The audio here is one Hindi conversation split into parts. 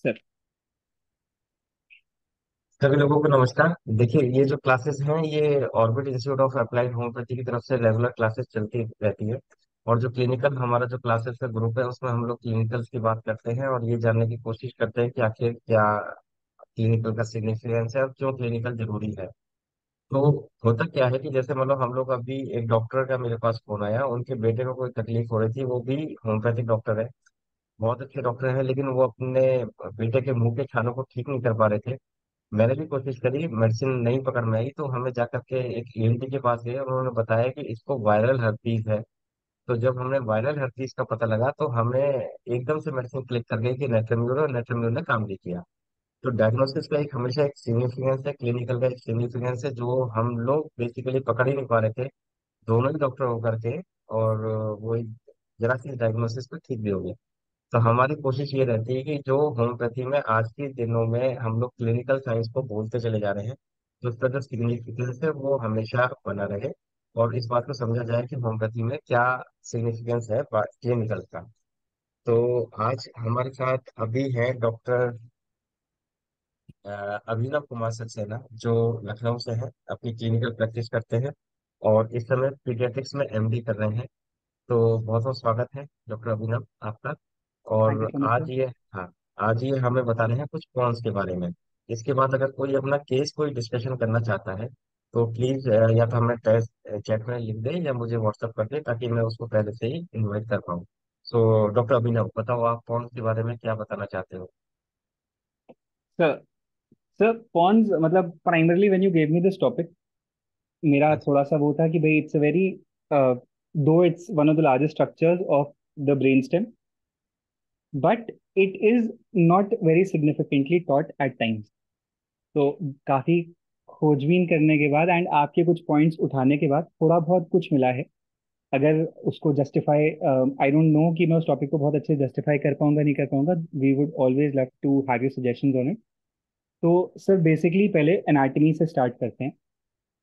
सर। सभी लोगों को नमस्कार। देखिए, ये जो क्लासेस हैं ये orbit institute of applied homeopathy की तरफ से रेगुलर क्लासेस चलती रहती है। और जो क्लिनिकल हमारा जो क्लासेस का ग्रुप है उसमें हम लोग क्लिनिकल्स की बात करते हैं और ये जानने की कोशिश करते हैं कि आखिर क्या क्लिनिकल का सिग्निफिकेंस है और क्यों क्लिनिकल जरूरी है। तो होता क्या है कि जैसे मतलब हम लोग अभी एक डॉक्टर का मेरे पास फोन आया, उनके बेटे को कोई तकलीफ हो रही थी, वो भी होम्योपैथिक डॉक्टर है, बहुत अच्छे डॉक्टर हैं, लेकिन वो अपने बेटे के मुंह के छालों को ठीक नहीं कर पा रहे थे। मैंने भी कोशिश करी, मेडिसिन नहीं पकड़ में आई, तो हमें जाकर के एक ईएनटी के पास गए और उन्होंने बताया कि इसको वायरल हर्पीज है। तो जब हमने वायरल हर्पीज का पता लगा तो हमें एकदम से मेडिसिन क्लिक कर गई कि नेट्रेम्यूर, और नेट्रेम्यूर ने काम नहीं किया। तो डायग्नोसिस का एक हमेशा एक सिग्निफिकेंस है, क्लिनिकल का एक सिग्निफिकेंस है, जो हम लोग बेसिकली पकड़ ही नहीं पा रहे थे, दोनों ही डॉक्टर होकर के। और वो एक जरा सी डायग्नोसिस पे ठीक भी हो गया। तो हमारी कोशिश ये रहती है कि जो होम्योपैथी में आज के दिनों में हम लोग क्लिनिकल साइंस को भूलते चले जा रहे हैं, तो उसका जो सिग्निफिकेंस है वो हमेशा बना रहे, और इस बात को समझा जाए कि होम्योपैथी में क्या सिग्निफिकेंस है क्लिनिकल का। तो आज हमारे साथ अभी है डॉक्टर अभिनव कुमार सक्सेना, जो लखनऊ से है, अपनी क्लिनिकल प्रैक्टिस करते हैं और इस समय पीडियाट्रिक्स में एमडी कर रहे हैं। तो बहुत बहुत स्वागत है डॉक्टर अभिनव आपका। थैंक यू और सो मच सर। आज ये, हाँ, आज ये हमें बता रहे हैं कुछ कॉन्स के बारे में। इसके बाद अगर कोई अपना केस कोई डिस्कशन करना चाहता है तो प्लीज या तो हमें टेस्ट चैट में लिख दे या मुझे व्हाट्सअप कर दे, ताकि मैं उसको पहले से ही इन्वाइट कर पाऊँ। सो डॉक्टर अभिनव, बताओ आप कॉन्स के बारे में क्या बताना चाहते हो। सर सर पॉन्स मतलब primarily when you gave me this topic, मेरा थोड़ा सा वो था कि भाई इट्स अ वेरी दो it's one of the largest structures of the brain stem, but it is not very significantly taught at times. तो काफी खोजबीन करने के बाद एंड आपके कुछ पॉइंट्स उठाने के बाद थोड़ा बहुत कुछ मिला है। अगर उसको जस्टिफाई, आई डोंट नो कि मैं उस टॉपिक को बहुत अच्छे से जस्टिफाई कर पाऊंगा नहीं कर पाऊंगा। We would always love to have your suggestions on it. तो सर बेसिकली पहले एनाटॉमी से स्टार्ट करते हैं।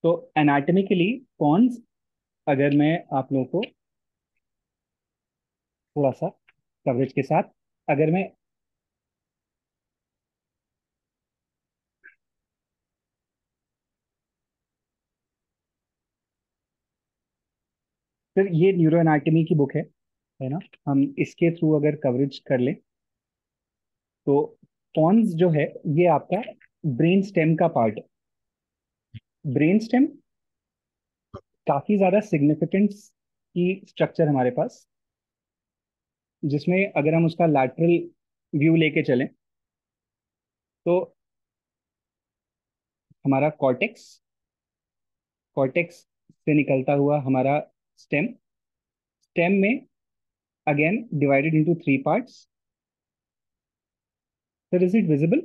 तो एनाटॉमिकली पॉन्स, अगर मैं आप लोगों को थोड़ा सा कवरेज के साथ, अगर मैं, फिर ये न्यूरो एनाटॉमी की बुक है ना, हम इसके थ्रू अगर कवरेज कर लें तो पॉन्स जो है ये आपका ब्रेन स्टेम का पार्ट है। ब्रेन स्टेम काफी ज्यादा सिग्निफिकेंट की स्ट्रक्चर हमारे पास, जिसमें अगर हम उसका लैटरल व्यू लेके चलें तो हमारा कॉर्टेक्स, कॉर्टेक्स से निकलता हुआ हमारा स्टेम, स्टेम में again divided into three parts. Sir is it visible?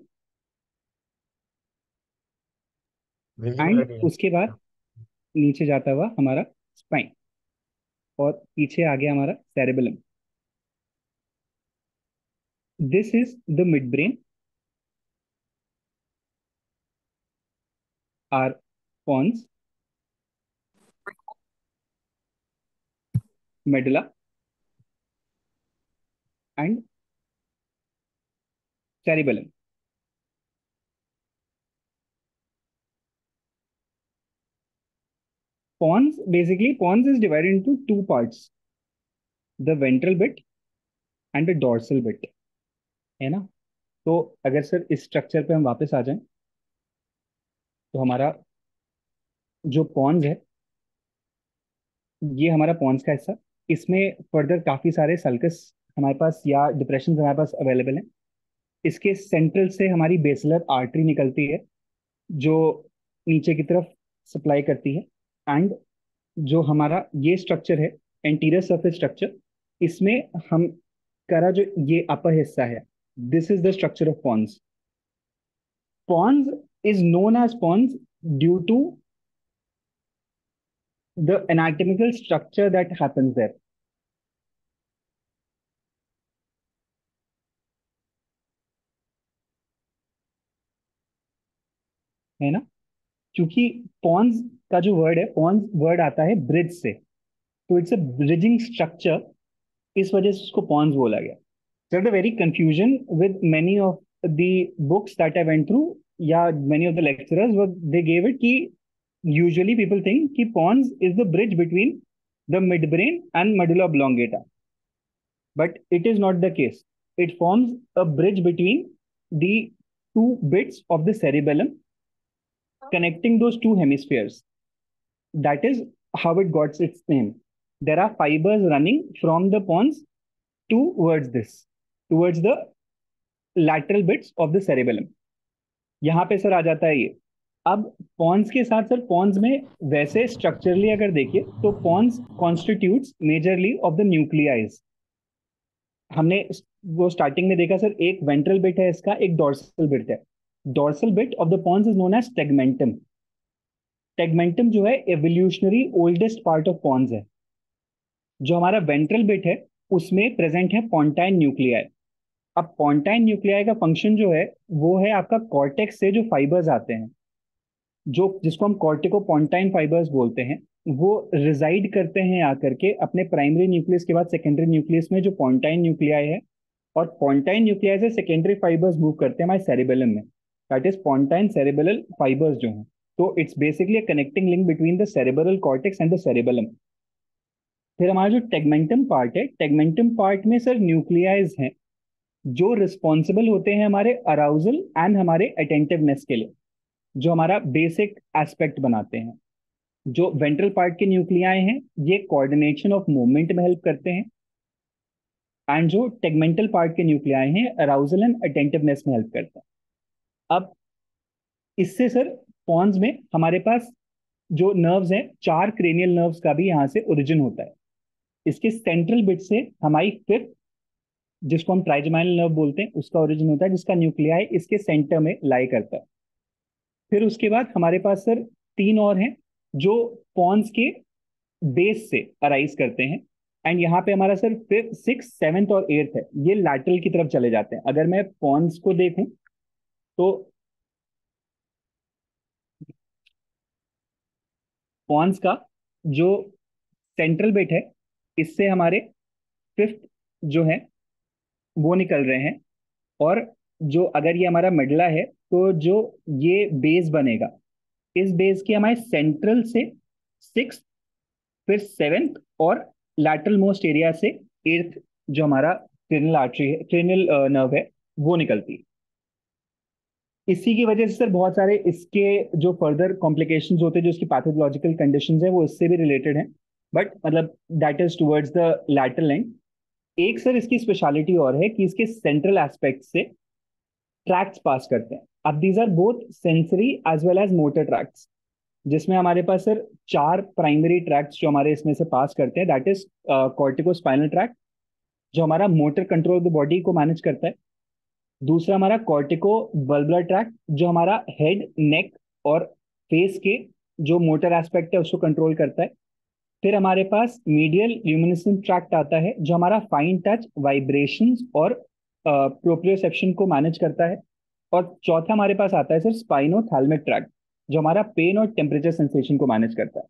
Visual and है। उसके बाद नीचे जाता हुआ हमारा स्पाइन, और पीछे आ गया हमारा cerebellum. This is the mid brain, are pons, medulla and cerebellum. Pons is divided into two parts, the ventral bit and the dorsal bit, है ना। तो अगर सर इस स्ट्रक्चर पे हम वापस आ जाएं तो हमारा जो पॉन्स है ये हमारा पॉन्स का हिस्सा, इसमें फर्दर काफी सारे सल्कस हमारे पास या डिप्रेशन हमारे पास अवेलेबल हैं। इसके सेंट्रल से हमारी बेसलर आर्टरी निकलती है जो नीचे की तरफ सप्लाई करती है। एंड जो हमारा ये स्ट्रक्चर है, एंटीरियर सरफेस स्ट्रक्चर, इसमें हम करा जो ये अपर हिस्सा है, this is the structure of pons. Pons is known as pons due to the anatomical structure that happens there, है ना। क्योंकि पॉन्स का जो वर्ड है, पॉन्स वर्ड आता है ब्रिज से, तो इट्स अ ब्रिजिंग स्ट्रक्चर, इस वजह से उसको पॉन्स बोला गया। Sir the very confusion with many of the books that I went through, yeah, many of the lecturers were they gave it कि usually people think कि pons is the bridge between the midbrain and medulla oblongata, but it is not the case. It forms a bridge between the two bits of the cerebellum connecting those two hemispheres. That is how it got its name. There are fibers running from the pons towards this, towards the lateral bits of the cerebellum. यहाँ पे सर आ जाता है ये. अब पॉन्स के साथ सर पॉन्स में वैसे स्ट्रक्चरली अगर देखिए तो pons constitutes majorly of the nuclei. हमने वो स्टार्टिंग में देखा सर, एक वेंट्रल बिट है इसका, एक डॉर्सल बिट है. Dorsal bit of the pons is known as tegmentum. Tegmentum जो है evolutionary oldest part of pons है. जो हमारा वेंट्रल बिट है उसमें प्रेजेंट है पोंटाइन न्यूक्लियाई. अब पोंटाइन न्यूक्लियाई का फंक्शन जो है वो है आपका कॉर्टेक्स से जो फाइबर्स आते हैं, जो जिसको हम कॉर्टिकोपोंटाइन फाइबर्स बोलते हैं, वो रिजाइड करते हैं आकर के अपने प्राइमरी न्यूक्लियस के बाद सेकेंडरी न्यूक्लियस में जो पोंटाइन न्यूक्लियाई है. और पोंटाइन न्यूक्लियाई से सेकेंडरी फाइबर्स मूव करते हैं हमारे सेरिबेलम में. That is pontine cerebellar fibres जो हैं. तो it's basically a connecting link between the cerebral cortex and the cerebellum. फिर हमारा जो टेगमेंटम पार्ट है, टेगमेंटम पार्ट में सर न्यूक्लियाइज हैं जो रिस्पॉन्सिबल होते हैं हमारे अराउजल एंड हमारे अटेंटिवनेस के लिए, जो हमारा बेसिक एस्पेक्ट बनाते हैं. जो वेंट्रल पार्ट के न्यूक्लियाई हैं ये कोऑर्डिनेशन ऑफ मूवमेंट में हेल्प करते हैं, एंड जो टेगमेंटल पार्ट के न्यूक्लियाई हैं अराउजल एंड अटेंटिवनेस में हेल्प करते हैं. अब इससे सर पॉन्स में हमारे पास जो नर्व्स हैं, चार क्रेनियल नर्व्स का भी यहाँ से ओरिजिन होता है. इसके सेंट्रल बिट से हमारी फिफ्थ, जिसको हम ट्राइजेमाइनल नर्व बोलते हैं, उसका ओरिजिन होता है, जिसका न्यूक्लियाई इसके सेंटर में लाई करता है. फिर उसके बाद हमारे पास सर तीन और हैं जो पॉन्स के बेस से अराइज करते हैं. एंड यहाँ पे हमारा सर फिफ्थ, सिक्स, सेवेंथ और एट्थ है, ये लैटरल की तरफ चले जाते हैं. अगर मैं पॉन्स को देखूं तो पॉन्स का जो सेंट्रल बिट है इससे हमारे फिफ्थ जो है वो निकल रहे हैं. और जो अगर ये हमारा मिडला है तो जो ये बेस बनेगा, इस बेस के हमारे सेंट्रल से सिक्स, फिर सेवेंथ और लैटरल मोस्ट एरिया से एट्थ जो हमारा क्रेनियल आर्टरी है, क्रेनियल नर्व है, वो निकलती है. इसी की वजह से सर बहुत सारे इसके जो फर्दर कॉम्प्लिकेशंस होते हैं, जो इसकी पैथोलॉजिकल कंडीशंस है, वो इससे भी रिलेटेड हैं. बट मतलब that is towards the lateral end. एक सर इसकी स्पेशलिटी और है कि इसके सेंट्रल एस्पेक्ट से ट्रैक्ट्स पास करते हैं. अब these are both sensory as well as motor tracts, जिसमें हमारे पास सर चार प्राइमरी ट्रैक्ट्स जो हमारे इसमें से पास करते हैं. That is corticospinal tract, जो हमारा motor control of the body को मैनेज करता है. दूसरा हमारा कॉर्टिको बल्बुलर ट्रैक्ट, जो हमारा हेड, नेक और फेस के जो मोटर एस्पेक्ट है उसको कंट्रोल करता है. फिर हमारे पास मीडियल ल्यूमिनेसेंट ट्रैक्ट आता है, जो हमारा फाइन टच, वाइब्रेशंस और प्रोप्रियोसेप्शन को मैनेज करता है. और चौथा हमारे पास आता है सर स्पाइनोथैलेमिक ट्रैक्ट, जो हमारा पेन और टेम्परेचर सेंसेशन को मैनेज करता है.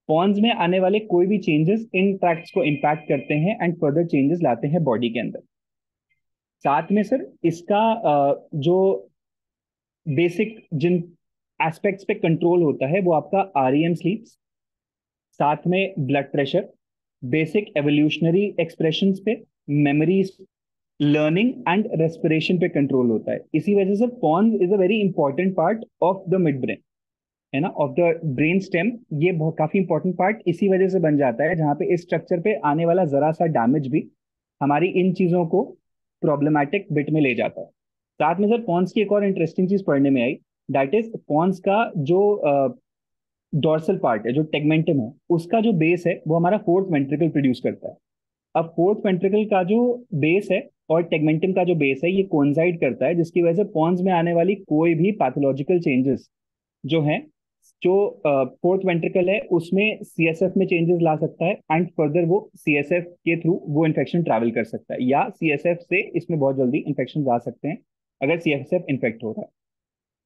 पॉन्स में आने वाले कोई भी चेंजेस इन ट्रैक्ट्स को इम्पैक्ट करते हैं एंड फर्दर चेंजेस लाते हैं बॉडी के अंदर. साथ में सर इसका जो बेसिक जिन एस्पेक्ट्स पे कंट्रोल होता है वो आपका आरईएम स्लीप्स, साथ में blood pressure, basic evolutionary expressions पे, मेमोरीज, लर्निंग एंड रेस्पिरेशन पे कंट्रोल होता है. इसी वजह से pons is a very important part of the mid brain, है ना, ऑफ द ब्रेन स्टेम. ये बहुत काफी इंपॉर्टेंट पार्ट इसी वजह से बन जाता है, जहाँ पे इस स्ट्रक्चर पे आने वाला जरा सा डैमेज भी हमारी इन चीजों को प्रॉब्लमैटिक बिट में ले जाता है. साथ में सर पॉन्स की एक और इंटरेस्टिंग चीज पढ़ने में आई. दैट इज पॉन्स का जो डॉर्सल पार्ट है, जो टेगमेंटम है, उसका जो बेस है वो हमारा फोर्थ वेंट्रिकल प्रोड्यूस करता है. अब फोर्थ वेंट्रिकल का जो बेस है और टेगमेंटम का जो बेस है ये कोइंसाइड करता है, जिसकी वजह से पॉन्स में आने वाली कोई भी पैथोलॉजिकल चेंजेस जो हैं, जो फोर्थ वेंट्रिकल है उसमें सीएसएफ में चेंजेस ला सकता है, एंड फर्दर वो सीएसएफ के थ्रू वो इन्फेक्शन ट्रैवल कर सकता है, या सीएसएफ से इसमें बहुत जल्दी इन्फेक्शन आ सकते हैं अगर सीएसएफ इन्फेक्ट हो रहा है.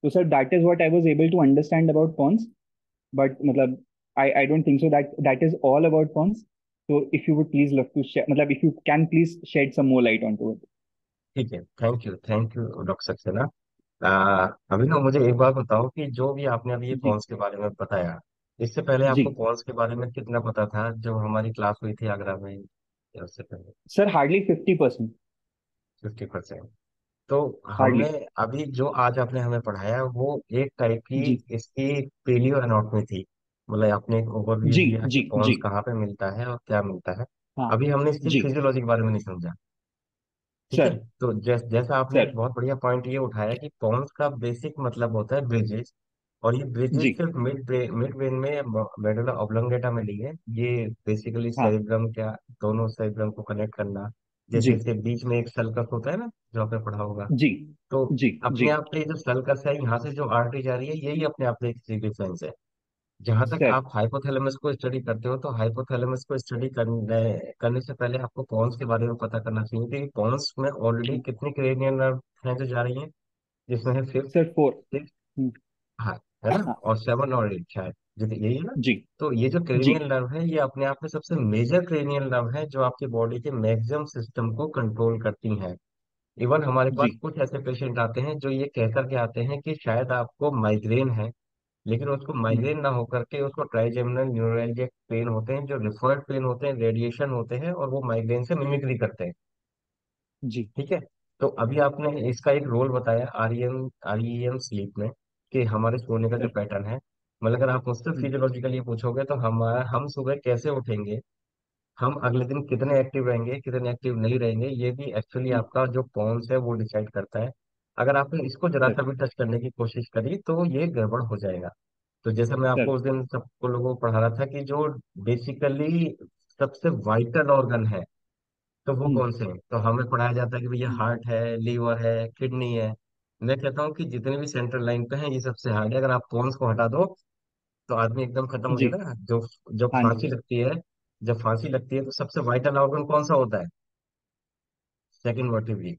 तो sir that is what I was able to understand about pons. But मतलब I don't think so that is all about pons. So if you would please love to share, मतलब if you can please shed some more light onto it. ठीक है, थैंक यू डॉक्टर सक्सेना। अभी ना मुझे एक बात बताओ कि जो भी आपने अभी ये जी पॉन्स के बारे में बताया, इससे पहले जी। आपको पॉन्स के बारे में कितना पता था जब हमारी क्लास हुई थी आगरा में, या उससे पहले? Sir hardly 50%। 50%। तो हमने हार्डली। अभी जो आज आपने हमें पढ़ाया वो एक टाइप की जी इसकी पेलियो एनाटॉमी थी। मतलब आपने एक ओवरव्यू जी दिया कि जी जी। पॉन्स कहाँ पे मिलता है और क्या मिलता है। हाँ। अभी हमने इसकी जी फिजियोलॉजी के बारे में नहीं समझा। ठीक है। सर। तो जैसा आपने एक सर। बहुत बढ़िया पॉइंट ये उठाया कि पॉन्स का बेसिक मतलब होता है ब्रिजेस। और ये ब्रिजेस जी। सिर्फ मिड ब्रेन में, मेडुला ऑब्लोंगेटा में नहीं है। ये बेसिकली हाँ। सेरिब्रम, क्या दोनों सेरिब्रम को कनेक्ट करना। जैसे जी इसके बीच में एक सल्कस होता है ना, जो आपने पढ़ा होगा। जी तो जी जी। अपने आप पे जो सल्कस है, यहाँ से जो आर्टरी जा रही है, यही अपने आप में एक सिग्निफिकेंस है। जहां तक सर। आप हाइपोथैलेमस को स्टडी करते हो, तो हाइपोथैलेमस को स्टडी करने से पहले आपको पॉन्स के बारे में पता करना चाहिए कि पॉन्स में ऑलरेडी कितनी क्रेनियल नर्व हैं जो जा रही हैं, जिसमें है फिफ्थ, सर 4। सिक्स, हाँ, है ना, हाँ। और सेवन और एट शायद, यही है ना। जी तो ये जो जी क्रेनियल नर्व है, ये अपने आप में सबसे मेजर क्रेनियल नर्व है जो आपकी बॉडी के मैक्सिमम सिस्टम को कंट्रोल करती हैं। इवन हमारे पास जी कुछ ऐसे पेशेंट आते हैं जो ये कह करके आते हैं कि शायद आपको माइग्रेन है, लेकिन उसको हम्म, माइग्रेन ना होकर के उसको ट्राइजेमिनल न्यूरोलजिक पेन होते हैं, जो रिफर्ड पेन होते हैं, रेडिएशन होते हैं, और वो माइग्रेन से मिमिक्री करते हैं। जी ठीक है। तो अभी आपने इसका एक रोल बताया आरईएम स्लीप में, कि हमारे सोने का जो सर। पैटर्न है। मतलब अगर आप मुझसे हम्म, फिजियोलॉजिकली पूछोगे तो हम सुबह कैसे उठेंगे, हम अगले दिन कितने एक्टिव रहेंगे, कितने एक्टिव नहीं रहेंगे, ये भी एक्चुअली हम्म, आपका जो पॉन्स है वो डिसाइड करता है। अगर आपने इसको जरा सर। सा भी टच करने की कोशिश करी तो ये गड़बड़ हो जाएगा। तो जैसे मैं आपको सर। उस दिन सबको लोगों को पढ़ा रहा था कि जो बेसिकली सबसे वाइटल ऑर्गन है, तो वो हम्म, कौन से हैं, तो हमें पढ़ाया जाता है कि भैया हम्म, हार्ट है, लीवर है, किडनी है। मैं कहता हूँ कि जितने भी सेंट्रल लाइन पे हैं ये सबसे हार्ड है। अगर आप पोन्स को हटा दो तो आदमी एकदम खत्म हो जी। जाएगा। जो जब हाँ जी। फांसी लगती है, जब फांसी लगती है तो सबसे वाइटल ऑर्गन कौन सा होता है? सेकंड वर्टिब्री,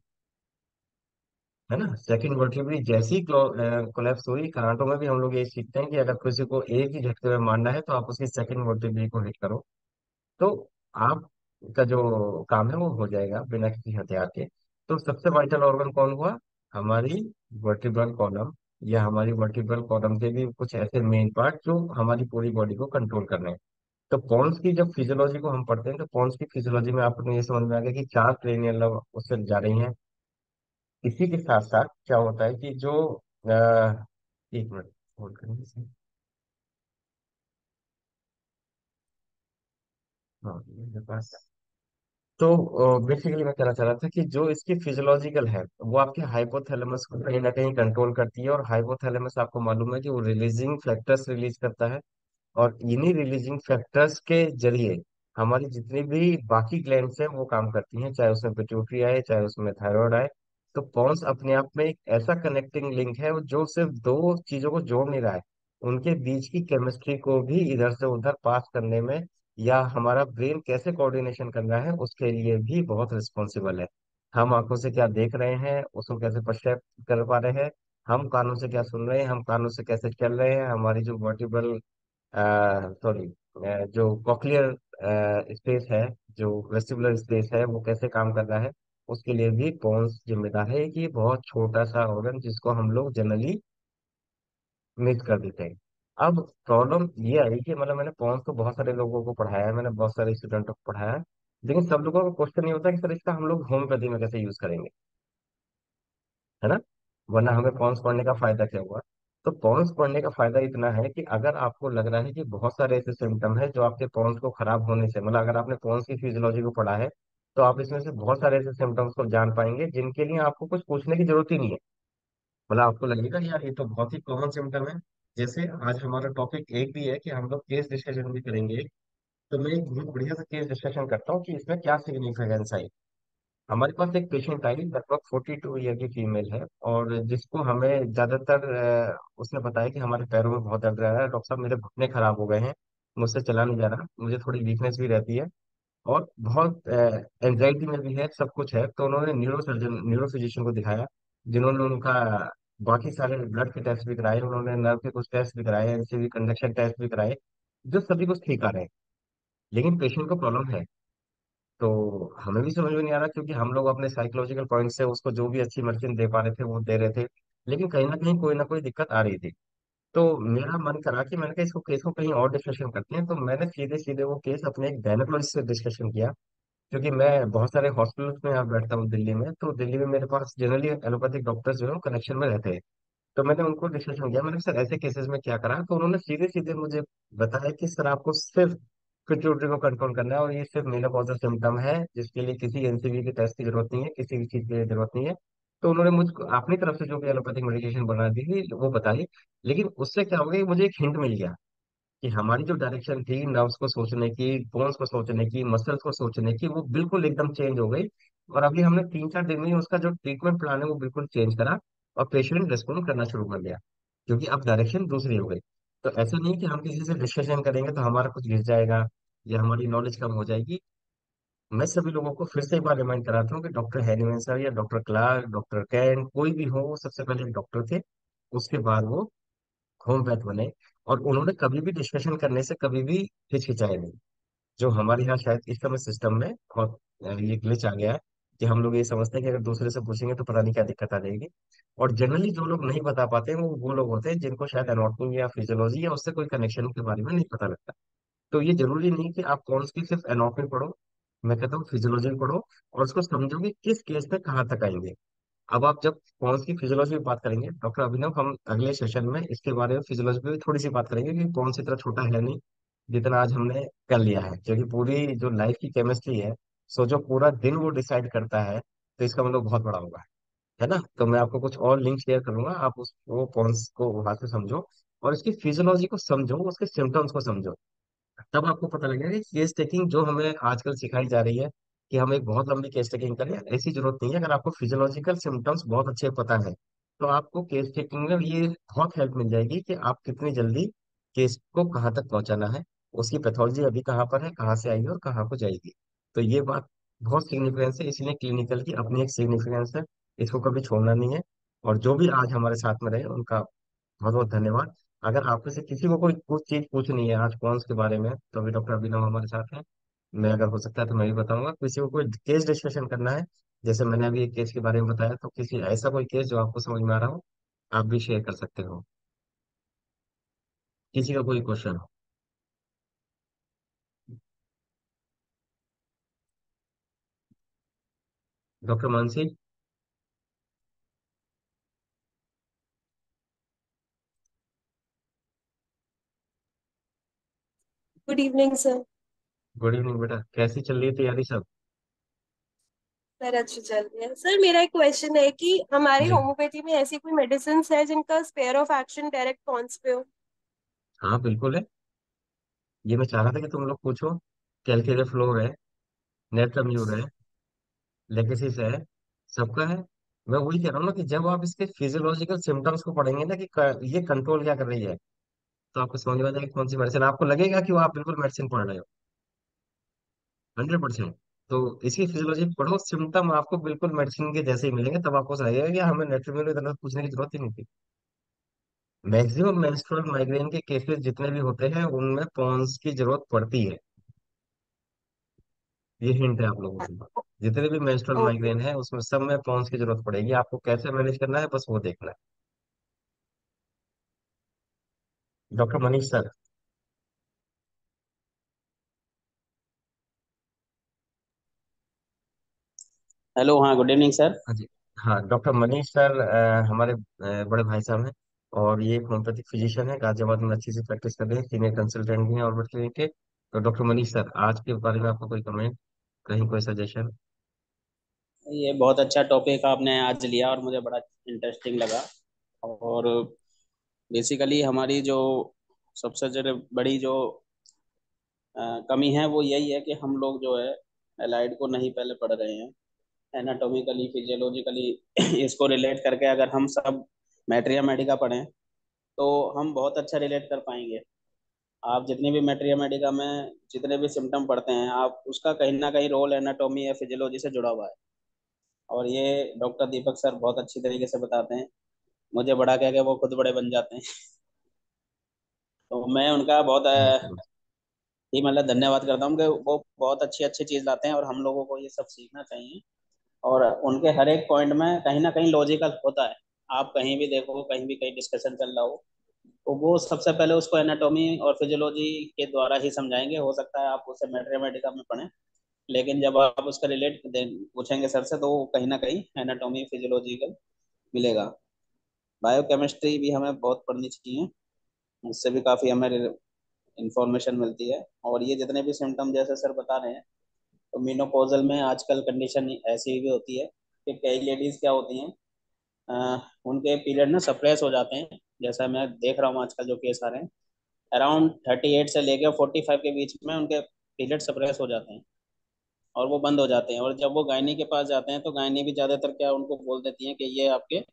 है ना। सेकंड वर्टिब्री जैसी कोलैप्स हुई, कराटो में भी हम लोग ये सीखते हैं कि अगर किसी को एक ही झटके में मारना है तो आप उसकी सेकंड वर्टिब्री को हिट करो, तो आपका जो काम है वो हो जाएगा बिना किसी हथियार के। तो सबसे वाइटल ऑर्गन कौन हुआ? हमारी वर्टिब्रल कॉलम, या हमारी वर्टिब्रल कॉलम के भी कुछ ऐसे मेन पार्ट जो हमारी पूरी बॉडी को कंट्रोल कर रहे हैं। तो पॉन्स की जब फिजियोलॉजी को हम पढ़ते हैं, तो पॉन्स की फिजियोलॉजी में आपको ये समझ में आ गया कि चार क्रेनियल नर्व उससे जा रही हैं। इसी के साथ साथ क्या होता है कि जो एक मिनट होल्ड करेंगे। हाँ, मेरे पास। तो बेसिकली मैं कहना चाह रहा था कि जो इसकी फिजियोलॉजिकल है वो आपके हाइपोथैलेमस को कहीं ना कहीं कंट्रोल करती है, और हाइपोथैलेमस आपको मालूम है कि वो रिलीजिंग फैक्टर्स रिलीज करता है। और इन्हीं रिलीजिंग फैक्टर्स के जरिए हमारी जितनी भी बाकी ग्लैंड्स हैं वो काम करती हैं, चाहे उसमें पिट्यूटरी आए, चाहे उसमें थायराइड आए। तो पॉन्स अपने आप में एक ऐसा कनेक्टिंग लिंक है जो सिर्फ दो चीजों को जोड़ नहीं रहा है, उनके बीच की केमिस्ट्री को भी इधर से उधर पास करने में, या हमारा ब्रेन कैसे कोऑर्डिनेशन कर रहा है उसके लिए भी बहुत रिस्पॉन्सिबल है। हम आंखों से क्या देख रहे हैं उसको कैसे पर्सेप्ट कर पा रहे हैं, हम कानों से क्या सुन रहे हैं, हम कानों से कैसे चल रहे हैं, हमारी जो वर्टिब्रल, सॉरी, जो कॉक्लियर स्पेस है, जो वेस्टिबुलर स्पेस है, वो कैसे काम कर रहा है, उसके लिए भी पॉन्स जिम्मेदार है। कि ये बहुत छोटा सा ऑर्गन जिसको हम लोग जनरली मिस कर देते हैं। अब प्रॉब्लम ये आई कि मतलब मैंने पॉन्स को बहुत सारे लोगों को पढ़ाया है, मैंने बहुत सारे स्टूडेंटों को पढ़ाया है, लेकिन सब लोगों का क्वेश्चन ये होता है कि सर इसका हम लोग होम्योपैथी में कैसे यूज करेंगे, है ना, वरना हमें पॉन्स पढ़ने का फायदा क्या हुआ। तो पॉन्स पढ़ने का फायदा इतना है कि अगर आपको लग रहा है कि बहुत सारे ऐसे सिम्टम है जो आपके पॉन्स को खराब होने से, मतलब अगर आपने पॉन्स की फिजियोलॉजी को पढ़ा है, तो आप इसमें से बहुत सारे ऐसे सिम्टम्स को जान पाएंगे जिनके लिए आपको कुछ पूछने की जरूरत ही नहीं है। मतलब आपको लगेगा यार ये तो बहुत ही कॉमन सिम्टम है। जैसे आज हमारा टॉपिक एक भी है कि हम लोग केस डिस्कशन भी करेंगे, तो मैं एक बहुत बढ़िया सा केस डिस्कशन करता हूँ कि इसमें क्या सिग्निफिकेंस आई। हमारे पास एक पेशेंट आई, लगभग 42 ईयर की फीमेल है, और जिसको हमें ज्यादातर उसने बताया कि हमारे पैरों में बहुत दर्द रह रहा है, डॉक्टर साहब मेरे घुटने खराब हो गए हैं, मुझसे चला नहीं जा रहा, मुझे थोड़ी वीकनेस भी रहती है, और बहुत एंजाइटी में भी है, सब कुछ है। तो उन्होंने न्यूरो फिजिशियन को दिखाया, जिन्होंने उनका बाकी सारे ब्लड के टेस्ट भी कराए, उन्होंने नर्व के कुछ टेस्ट भी कराए, एनसीबी कंडक्शन टेस्ट भी कराए, जो सभी कुछ ठीक आ रहे हैं। लेकिन पेशेंट को प्रॉब्लम है। तो हमें भी समझ में नहीं आ रहा, क्योंकि हम लोग अपने साइकोलॉजिकल पॉइंट से उसको जो भी अच्छी मेडिसिन दे पा रहे थे वो दे रहे थे, लेकिन कहीं ना कोई दिक्कत आ रही थी। तो मेरा मन करा कि मैंने कहा इसको केस को कहीं और डिस्कशन करते हैं, तो मैंने सीधे सीधे वो केस अपने एक गायनेकोलॉजिस्ट से डिस्कशन किया। क्योंकि मैं बहुत सारे हॉस्पिटल्स में यहाँ बैठता हूँ दिल्ली में, तो दिल्ली में मेरे पास जनरली एलोपैथिक डॉक्टर्स जो है कनेक्शन में रहते हैं। तो मैंने उनको डिस्कशन किया, मैंने कहा, सर ऐसे केसेस में क्या करा, तो उन्होंने सीधे सीधे मुझे बताया कि सर आपको सिर्फ पिट्यूटरी को कंट्रोल करना है, और ये सिर्फ मेनोपॉजल सिम्टम है, जिसके लिए किसी एनसीवी के टेस्ट की जरूरत नहीं है, किसी भी चीज की जरूरत नहीं है। तो उन्होंने मुझको अपनी तरफ से जो भी एलोपैथिक मेडिकेशन बना दी थी वो बताई। लेकिन उससे क्या हो गया कि मुझे एक हिंट मिल गया कि हमारी जो डायरेक्शन थी नर्व्स को सोचने की, बोन्स को सोचने की, मसल्स को सोचने की, वो बिल्कुल एकदम चेंज हो गई। और अभी हमने 3-4 दिन में ही उसका जो ट्रीटमेंट प्लान है वो बिल्कुल चेंज करा, और पेशेंट रिस्पॉन्ड करना शुरू कर दिया, क्योंकि अब डायरेक्शन दूसरी हो गई। तो ऐसा नहीं कि हम किसी से डिस्कशन करेंगे तो हमारा कुछ गिर जाएगा या हमारी नॉलेज कम हो जाएगी। मैं सभी लोगों को फिर से एक बार रिमाइंड कराता हूँ कि डॉक्टर हैनीमैन सर या डॉक्टर क्लार्क, डॉक्टर कैन, कोई भी हो, वो सबसे पहले एक डॉक्टर थे, उसके बाद वो होम्योपैथ बने। और उन्होंने कभी भी डिस्कशन करने से कभी भी हिचकिचाए नहीं। जो हमारे यहाँ शायद इस समय सिस्टम में बहुत ये ग्लिच आ गया है, कि हम लोग ये समझते हैं कि अगर दूसरे से पूछेंगे तो पता नहीं क्या दिक्कत आ जाएगी। और जनरली जो लोग नहीं बता पाते हैं वो लोग होते हैं जिनको शायद एनाटॉमी या फिजियोलॉजी या उससे कोई कनेक्शन के बारे में नहीं पता लगता। तो ये जरूरी नहीं कि आप कौन सी सिर्फ एनाटॉमी पढ़ो, मैं कहता हूँ फिजियोलॉजी पढ़ो, और उसको समझो कि किस केस में कहाँ तक आएंगे। अब आप जब कौन सी फिजियोलॉजी की बात करेंगे डॉक्टर अभिनव, हम अगले सेशन में इसके बारे में फिजियोलॉजी पे भी थोड़ी सी बात करेंगे, कि कौन सी तरह छोटा है नहीं जितना आज हमने कर लिया है, क्योंकि पूरी जो लाइफ की केमिस्ट्री है, सो जो पूरा दिन वो डिसाइड करता है, तो इसका मतलब बहुत बड़ा होगा, है ना। तो मैं आपको कुछ और लिंक शेयर करूंगा, आप उस वो कौन को वहां से समझो, और इसकी फिजियोलॉजी को समझो, उसके सिम्टम्स को समझो। तब आपको पता लगेगा कि केस टेकिंग जो हमें आजकल सिखाई जा रही है, कि हम एक बहुत लंबी केस टेकिंग करें, ऐसी जरूरत नहीं है। अगर आपको फिजियोलॉजिकल सिम्टम्स बहुत अच्छे पता है, तो आपको केस टेकिंग में ये बहुत हेल्प मिल जाएगी कि आप कितनी जल्दी केस को कहाँ तक पहुंचाना है, उसकी पैथोलॉजी अभी कहाँ पर है, कहाँ से आई है और कहाँ को जाएगी। तो ये बात बहुत सिग्निफिकेंस है, इसलिए क्लिनिकल की अपनी एक सिग्निफिकेंस है, इसको कभी छोड़ना नहीं है। और जो भी आज हमारे साथ में रहे उनका बहुत बहुत धन्यवाद। अगर आप में से किसी को कोई कुछ चीज पूछनी है आज कॉन्स के बारे में, तो अभी डॉक्टर अभिनव हमारे साथ हैं, मैं अगर हो सकता है तो मैं भी बताऊंगा। किसी को कोई केस डिस्कशन करना है, जैसे मैंने अभी एक केस के बारे में बताया, तो किसी ऐसा कोई केस जो आपको समझ में आ रहा हो, आप भी शेयर कर सकते हो। किसी का कोई क्वेश्चन हो। Doctor Mansi. Good evening sir. Good evening बेटा, कैसी चल रही है तैयारी सब? सर अच्छी चल रही है सर। मेरा एक क्वेश्चन है कि हमारी जी। होम्योपैथी में ऐसी कोई मेडिसिन है जिनका sphere of action direct cons पे हो। हाँ बिल्कुल है, ये मैं चाह रहा था कि तुम लोग पूछो। कैलकुलेटर फ्लोर है, नेटम्यूर है, लेगेसिस है, सबका है। मैं वही कह रहा हूँ ना कि जब आप इसके फिजियोलॉजिकल सिम्टम्स को पढ़ेंगे ना कि ये कंट्रोल क्या कर रही है, तो आपको समझ में आ जाएगा कौन सी मेडिसिन, आपको लगेगा कि वो आप बिल्कुल मेडिसिन पढ़ रहे हो, 100%। तो इसकी फिजियोलॉजी पढ़ो, सिम्टम आपको बिल्कुल मेडिसिन के जैसे ही मिलेंगे, तब आपको समझ आएगा कि हमें नेट्रीमेल इतना पूछने की जरूरत ही नहीं थी। मैक्सिमम मेंस्ट्रुअल माइग्रेन के केसेस जितने भी होते हैं उनमें पॉन्स की जरूरत पड़ती है। ये हिंट है आप लोगों के लिए। जितने भी मेंस्ट्रुअल ओके। माइग्रेन है उसमें सब में पॉन्स की जरूरत पड़ेगी, आपको कैसे मैनेज करना है बस वो देखना है। Doctor Manish sir. हेलो, हाँ, गुड इवनिंग सर। हाँ जी। हाँ डॉक्टर मनीष सर हमारे बड़े भाई साहब हैं, और ये एक होम्योपैथिक फिजिशियन है, गाजियाबाद में अच्छी सी प्रैक्टिस कर रहे हैं, सीनियर कंसल्टेंट भी हैं ऑर्बिट क्लिनिक के। तो डॉक्टर मनीष सर, आज के बारे में आपका कोई कमेंट, कहीं कोई सजेशन? ये बहुत अच्छा टॉपिक आपने आज लिया और मुझे बड़ा इंटरेस्टिंग लगा। और बेसिकली हमारी जो सबसे जो बड़ी जो कमी है वो यही है कि हम लोग जो है एलाइड को नहीं पहले पढ़ रहे हैं। एनाटॉमिकली फिजियोलॉजिकली इसको रिलेट करके अगर हम सब मैट्रिया मेडिका पढ़ें तो हम बहुत अच्छा रिलेट कर पाएंगे। आप जितनी भी मैट्रिया मेडिका में जितने भी सिम्टम पढ़ते हैं, आप उसका कहीं ना कहीं रोल एनाटॉमी या फिजियोलॉजी से जुड़ा हुआ है। और ये डॉक्टर दीपक सर बहुत अच्छी तरीके से बताते हैं। मुझे बड़ा कह के वो खुद बड़े बन जाते हैं। तो मैं उनका बहुत थैंक यू। ही मतलब धन्यवाद करता हूँ कि वो बहुत अच्छी अच्छी चीज़ लाते हैं और हम लोगों को ये सब सीखना चाहिए। और उनके हर एक पॉइंट में कहीं ना कहीं लॉजिकल होता है। आप कहीं भी देखो, कहीं भी कहीं डिस्कशन चल रहा हो, तो वो सबसे पहले उसको एनाटॉमी और फिजियोलॉजी के द्वारा ही समझाएंगे। हो सकता है आप उसे मैथमेटिक्स में पढ़ें, लेकिन जब आप उसका रिलेट पूछेंगे सर से, तो वो कहीं ना कहीं एनाटॉमी फिजियोलॉजिकल मिलेगा। बायोकेमिस्ट्री भी हमें बहुत पढ़नी चाहिए, उससे भी काफ़ी हमें इंफॉर्मेशन मिलती है। और ये जितने भी सिम्टम जैसे सर बता रहे हैं, तो मीनोपॉजल में आजकल कंडीशन ऐसी भी होती है कि कई लेडीज क्या होती हैं, उनके पीरियड ना सप्रेस हो जाते हैं। जैसा मैं देख रहा हूँ आजकल जो केस आ रहे हैं, अराउंड 38 से लेकर 45 के बीच में उनके पीरियड सप्रेस हो जाते हैं और वो बंद हो जाते हैं। और जब वो गायनी के पास जाते हैं, तो गायनी भी ज़्यादातर क्या उनको बोल देती हैं कि ये आपके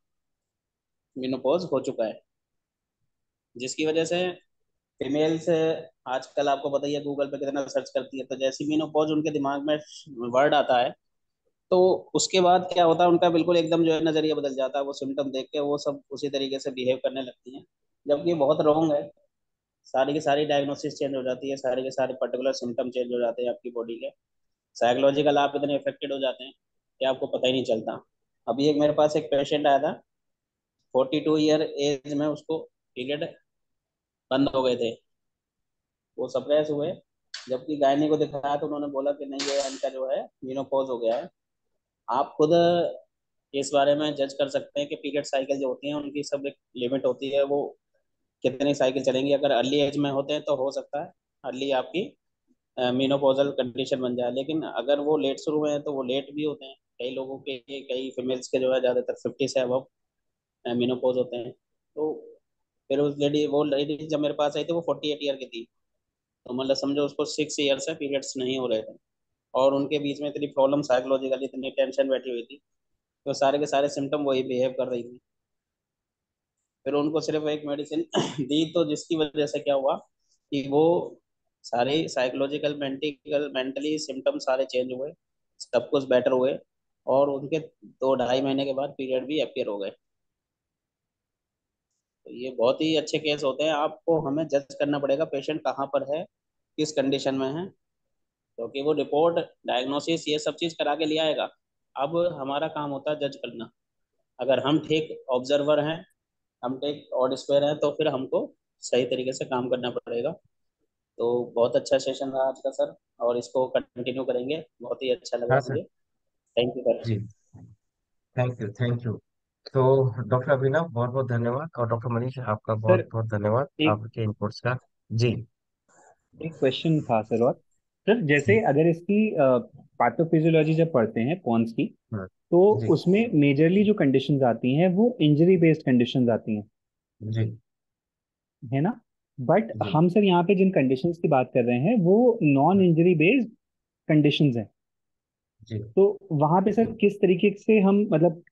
मीनोपॉज हो चुका है। जिसकी वजह से फीमेल से, आजकल आपको पता ही है गूगल पे कितना सर्च करती है, तो जैसी मीनोपॉज उनके दिमाग में वर्ड आता है, तो उसके बाद क्या होता है, उनका बिल्कुल एकदम जो है नजरिया बदल जाता है। वो सिम्टम देख के वो सब उसी तरीके से बिहेव करने लगती हैं, जबकि बहुत रॉन्ग है। सारी की सारी डायग्नोसिस चेंज हो जाती है, सारे के सारे पर्टिकुलर सिम्टम चेंज हो जाते हैं आपकी बॉडी के। साइकोलॉजिकल आप इतने इफेक्टेड हो जाते हैं कि आपको पता ही नहीं चलता। अभी एक मेरे पास एक पेशेंट आया था, 42 ईयर एज में उसको पीरियड बंद हो गए थे, वो सप्रेस हुए। जबकि गायनी को दिखाया तो उन्होंने बोला कि नहीं, ये इनका जो है मीनोपॉज हो गया है। आप खुद इस बारे में जज कर सकते हैं कि पीरियड साइकिल जो होती है उनकी सब एक लिमिट होती है, वो कितनी साइकिल चलेंगी। अगर अर्ली एज में होते हैं तो हो सकता है अर्ली आपकी मीनोपॉजल कंडीशन बन जाए, लेकिन अगर वो लेट शुरू हुए हैं तो वो लेट भी होते हैं। कई लोगों के, कई फीमेल्स के जो है ज़्यादातर 50 से अबव मीनोपॉज होते हैं। तो फिर उस लेडी, वो लेडी जब मेरे पास आई थी वो 48 ईयर की थी, तो मतलब समझो उसको 6 ईयर से पीरियड्स नहीं हो रहे थे। और उनके बीच में इतनी प्रॉब्लम, साइकोलॉजिकली इतनी टेंशन बैठी हुई थी, तो सारे के सारे सिम्टम वही बिहेव कर रही थी। फिर उनको सिर्फ एक मेडिसिन दी, तो जिसकी वजह से क्या हुआ कि वो सारे साइकोलॉजिकल मेंटिकल मेंटली सिम्टम सारे चेंज हुए, सब कुछ बेटर हुए। और उनके 2 ढाई महीने के बाद पीरियड भी अपियर हो गए। तो ये बहुत ही अच्छे केस होते हैं। आपको हमें जज करना पड़ेगा पेशेंट कहाँ पर है, किस कंडीशन में है, क्योंकि वो रिपोर्ट, डायग्नोसिस, ये सब चीज़ करा के ले आएगा। अब हमारा काम होता है जज करना। अगर हम ठीक ऑब्जर्वर हैं, हम ठीक ऑड स्क्वायर हैं, तो फिर हमको सही तरीके से काम करना पड़ेगा। तो बहुत अच्छा सेशन रहा आज का सर, और इसको कंटिन्यू करेंगे। बहुत ही अच्छा लगा हाँ सर। मुझे। Thank you sir. जी, थैंक यू, थैंक यू। तो डॉक्टर अभिनव बहुत बहुत धन्यवाद, और डॉक्टर मनीष आपका बहुत सर बहुत धन्यवाद एक आपके इनपुट्स का। जी। एक क्वेश्चन था सर। और सर जैसे जी। अगर इसकी पैथोफिजियोलॉजी जब पढ़ते हैं पॉन्स की, हाँ। तो जी। उसमें मेजरली जो कंडीशंस आती हैं वो इंजरी बेस्ड कंडीशंस आती हैं, जी। है ना? बट जी। हम सर यहाँ पे जिन कंडीशंस की बात कर रहे हैं वो नॉन इंजरी बेस्ड कंडीशंस हैं। जी। तो वहां पे सर किस तरीके से हम मतलब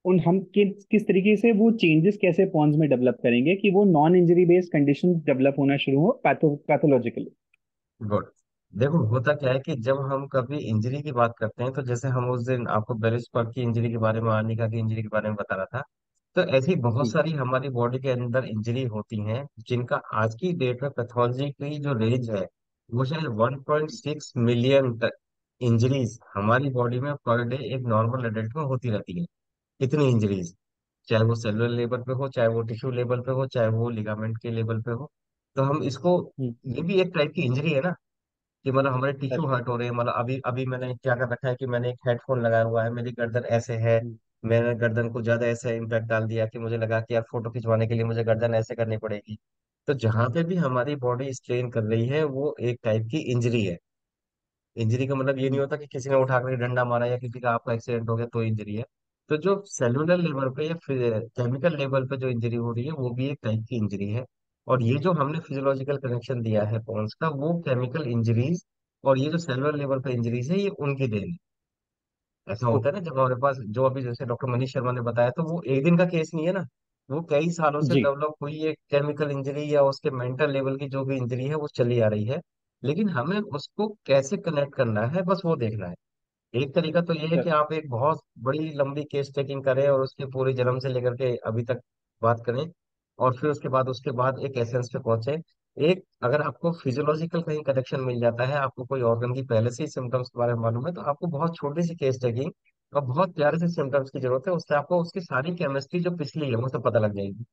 उन हम किस तरीके से वो चेंजेस कैसे पॉन्स में डेवलप करेंगे कि वो non injury based condition develop होना शुरू हो पैथोलॉजिकली? गुड। देखो होता क्या है कि जब हम कभी इंजरी की बात करते हैं, तो जैसे हम उस दिन आपको बेरिस्पर की इंजरी के बारे में, अनिका की इंजरी के बारे में बता रहा था, तो ऐसी बहुत जी। सारी हमारी बॉडी के अंदर इंजरी होती हैं जिनका आज की डेट में पैथोलॉजी की जो रेंज है, वो शायद 1.6 मिलियन इंजरीज हमारी बॉडी में पर डे एक नॉर्मल एडल्ट में होती रहती है। इतनी इंजरीज, चाहे वो सेलुलर लेवल पे हो, चाहे वो टिश्यू लेवल पे हो, चाहे वो लिगामेंट के लेवल पे हो। तो हम इसको, हम्म। ये भी एक टाइप की इंजरी है ना, कि मतलब हमारे टिश्यू सर। हर्ट हो रहे हैं। मतलब अभी अभी मैंने क्या कर रखा है कि मैंने एक हेडफोन लगाया हुआ है, मेरी गर्दन ऐसे है, हम्म। मैंने गर्दन को ज्यादा ऐसे इम्पैक्ट डाल दिया कि मुझे लगा कि यार फोटो खिंचवाने के लिए मुझे गर्दन ऐसे करनी पड़ेगी। तो जहां पे भी हमारी बॉडी स्ट्रेन कर रही है, वो एक टाइप की इंजरी है। इंजरी का मतलब ये नहीं हम्म। होता कि किसी ने उठा कर डंडा मारा या किसी का आपका एक्सीडेंट हो गया तो इंजरी है। तो जो सेलुलर लेवल पे या फिर केमिकल लेवल पे जो इंजरी हो रही है, वो भी एक टाइप की इंजरी है। और ये जो हमने फिजियोलॉजिकल कनेक्शन दिया है पॉन्स का, वो केमिकल इंजरीज, और ये जो सेलुलर लेवल पे इंजरीज है, ये उनकी देन है। ऐसा होता है ना, ओके। जब हमारे पास जो अभी जैसे डॉक्टर मनीष शर्मा ने बताया, तो वो एक दिन का केस नहीं है ना, वो कई सालों से जी। डेवलप हुई एक केमिकल इंजरी, या उसके मेंटल लेवल की जो भी इंजरी है वो चली आ रही है। लेकिन हमें उसको कैसे कनेक्ट करना है, बस वो देखना है। एक तरीका तो ये है कि सर। आप एक बहुत बड़ी लंबी केस टेकिंग करें और उसके पूरे जन्म से लेकर के अभी तक बात करें, और फिर उसके बाद एक एसेंस पे पहुंचे। एक अगर आपको फिजियोलॉजिकल कहीं कनेक्शन मिल जाता है, आपको कोई ऑर्गन की पहले से ही सिम्टम्स के बारे में मालूम है, तो आपको बहुत छोटी सी केस टेकिंग और बहुत प्यारे से सिम्टम्स की जरूरत है, उससे आपको उसकी सारी केमिस्ट्री जो पिछली है वो सब पता लग जाएगी।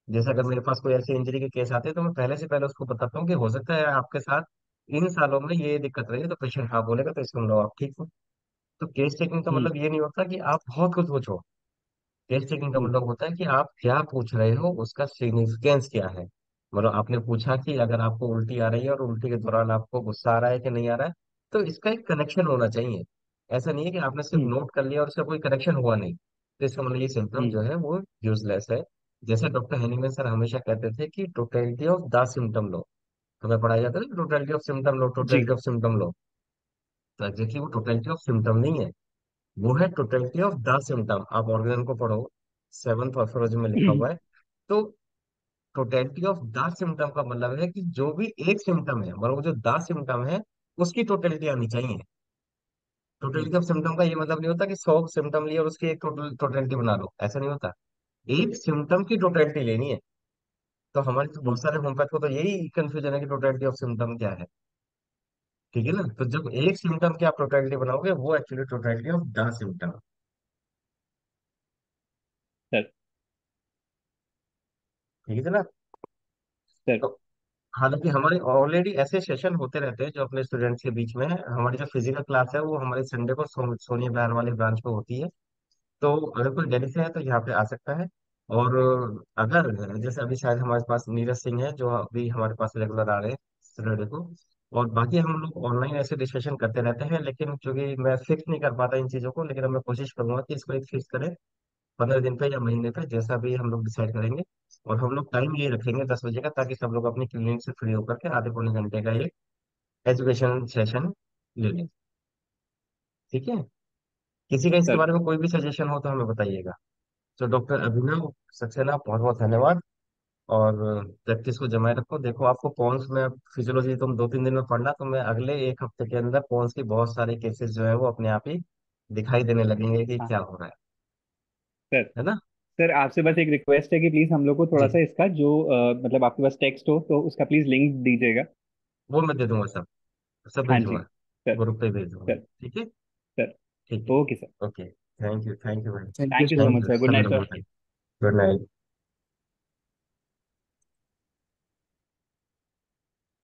जैसे अगर मेरे पास कोई ऐसी इंजरी के केस आते हैं तो मैं पहले से पहले उसको बताता हूँ कि हो सकता है आपके साथ इन सालों में ये दिक्कत रही है, तो पेशेंट हाँ बोलेगा तो इसको लो आप ठीक हो। तो केस टेकिंग का हम्म। मतलब ये नहीं होता कि आप बहुत कुछ पूछो। केस टेकिंग का हम्म। मतलब होता है कि आप क्या पूछ रहे हो, उसका सिग्निफिकेंस क्या है। मतलब आपने पूछा कि अगर आपको उल्टी आ रही है और उल्टी के दौरान आपको गुस्सा आ रहा है कि नहीं आ रहा है, तो इसका एक कनेक्शन होना चाहिए। ऐसा नहीं है कि आपने सिर्फ हम्म। नोट कर लिया और उसका कोई कनेक्शन हुआ नहीं, तो इसका मतलब ये सिम्टम हम्म। जो है वो यूजलेस है। जैसे डॉक्टर हेनीमैन सर हमेशा कहते थे कि टोटलिटी ऑफ द सिम्टम लो। हमें पढ़ाया जाता है टोटलिटी ऑफ सिम्टम लो, जी। टोटलिटी ऑफ सिम्टम लो। तो एग्जैक्टली वो टोटलिटी ऑफ सिम्टम नहीं है, वो है टोटलिटी ऑफ द सिम्टम। आप ऑर्गेन को पढ़ो, 7th ऑर्थोलॉजी में लिखा हुआ है। तो टोटलिटी ऑफ द सिम्टम का मतलब है कि जो भी एक सिम्टम है, मतलब वो जो द सिम्टम है उसकी टोटलिटी आनी चाहिए। हम्म। टोटलिटी ऑफ सिम्टम का ये मतलब नहीं होता कि 100 सिम्टम लिए और उसकी एक टोटलिटी बना लो, ऐसा नहीं होता। एक सिम्टम की टोटलिटी लेनी है। तो हमारे तो बहुत हम्म। सारे होम्योपैथ को तो यही कंफ्यूजन है कि टोटलिटी ऑफ सिम्टम क्या है। ठीक है ना, तो जब एक सिम्टम की आप टोटलिटी बनाओगे वो actually totality of the symptom. Sir. ठीक है ना। सर। तो हालांकि हमारे ऑलरेडी ऐसे सेशन होते रहते हैं जो अपने स्टूडेंट्स के बीच में है। हमारी जो फिजिकल क्लास है वो हमारे संडे को सोनी बिहार वाली ब्रांच पे होती है। तो अगर कोई दिल्ली से है तो यहाँ पे आ सकता है। और अगर जैसे अभी शायद हमारे पास नीरज सिंह है जो अभी हमारे पास रेगुलर आ रहे हैं सैटरडे को। और बाकी हम लोग ऑनलाइन ऐसे डिस्कशन करते रहते हैं, लेकिन क्योंकि मैं फिक्स नहीं कर पाता इन चीज़ों को, लेकिन अब मैं कोशिश करूंगा कि इसको एक फिक्स करें 15 दिन पे या महीने पे, जैसा भी हम लोग डिसाइड करेंगे। और हम लोग टाइम ये रखेंगे 10 बजे का, ताकि सब लोग अपनी क्लिनिक से फ्री होकर के आधे पौने घंटे का एक एजुकेशन सेशन ले लें। ठीक है। किसी का इसके सर। बारे में कोई भी सजेशन हो तो हमें बताइएगा। तो डॉक्टर अभिनव सक्सेना बहुत बहुत धन्यवाद। और प्रैक्टिस को जमाए रखो। देखो आपको पॉन्स में फिजियोलॉजी तुम 2-3 दिन में पढ़ना, तो मैं अगले एक हफ्ते के अंदर पॉन्स की बहुत सारे केसेस जो है वो अपने आप ही दिखाई देने लगेंगे कि हाँ। क्या हो रहा सर। है ना। सर आपसे बस एक रिक्वेस्ट है कि प्लीज हम लोग को थोड़ा जी, सा इसका जो मतलब आपके पास टेक्स्ट हो तो उसका प्लीज लिंक दीजिएगा। वो मैं दे दूंगा सब, सब हाँ जी। भेजूंगा। सर। ग्रुप पे भेज दूंगा। सर। ठीक है। सर। ठीक है। Okay sir. Okay, thank you भाई। Thank you thank you so sir. Thank much you, sir. Good समय नाइट देने सर। के लिए। Good night.